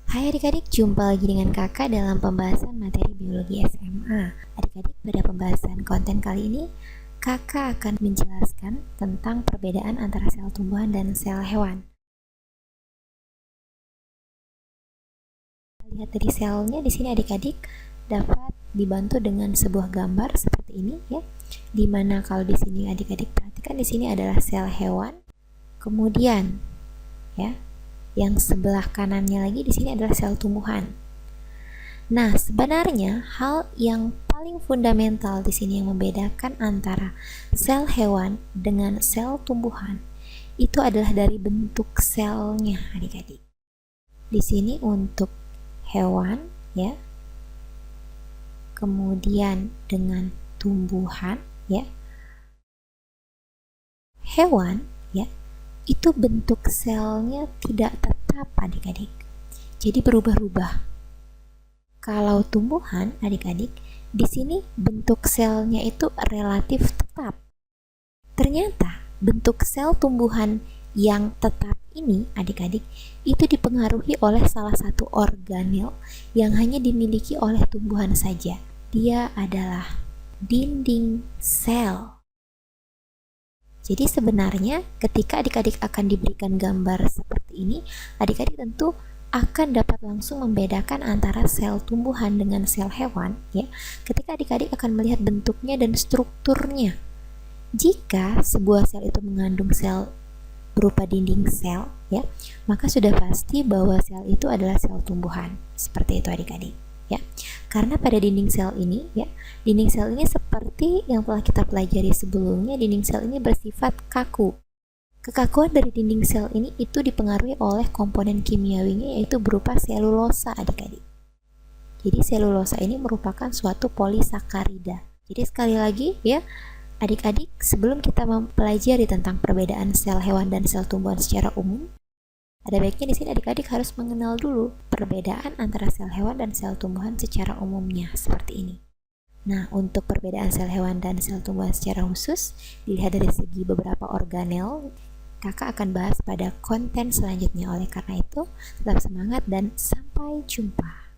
Hai adik-adik, jumpa lagi dengan kakak dalam pembahasan materi biologi SMA. Adik-adik, pada pembahasan konten kali ini, kakak akan menjelaskan tentang perbedaan antara sel tumbuhan dan sel hewan. Lihat dari selnya di sini adik-adik dapat dibantu dengan sebuah gambar seperti ini ya. Dimana kalau di sini adik-adik perhatikan di sini adalah sel hewan. Kemudian ya, yang sebelah kanannya lagi di sini adalah sel tumbuhan. Nah, sebenarnya hal yang paling fundamental di sini yang membedakan antara sel hewan dengan sel tumbuhan itu adalah dari bentuk selnya, adik-adik. Di sini untuk hewan ya. Kemudian dengan tumbuhan ya. Hewan ya, itu bentuk selnya tidak tetap, adik-adik. Jadi berubah-ubah. Kalau tumbuhan, adik-adik, di sini bentuk selnya itu relatif tetap. Ternyata bentuk sel tumbuhan yang tetap ini, adik-adik, itu dipengaruhi oleh salah satu organel yang hanya dimiliki oleh tumbuhan saja. Dia adalah dinding sel. Jadi sebenarnya ketika adik-adik akan diberikan gambar seperti ini, adik-adik tentu akan dapat langsung membedakan antara sel tumbuhan dengan sel hewan ya, ketika adik-adik akan melihat bentuknya dan strukturnya. Jika sebuah sel itu mengandung sel berupa dinding sel ya, maka sudah pasti bahwa sel itu adalah sel tumbuhan. Seperti itu adik-adik ya. Karena pada dinding sel ini ya, dinding sel ini seperti yang telah kita pelajari sebelumnya, dinding sel ini bersifat kaku. Kekakuan dari dinding sel ini itu dipengaruhi oleh komponen kimiawinya, yaitu berupa selulosa, adik-adik. Jadi selulosa ini merupakan suatu polisakarida. Jadi sekali lagi ya, adik-adik, sebelum kita mempelajari tentang perbedaan sel hewan dan sel tumbuhan secara umum, ada baiknya di sini adik-adik harus mengenal dulu perbedaan antara sel hewan dan sel tumbuhan secara umumnya seperti ini. Nah, untuk perbedaan sel hewan dan sel tumbuhan secara khusus, dilihat dari segi beberapa organel, kakak akan bahas pada konten selanjutnya. Oleh karena itu, tetap semangat dan sampai jumpa.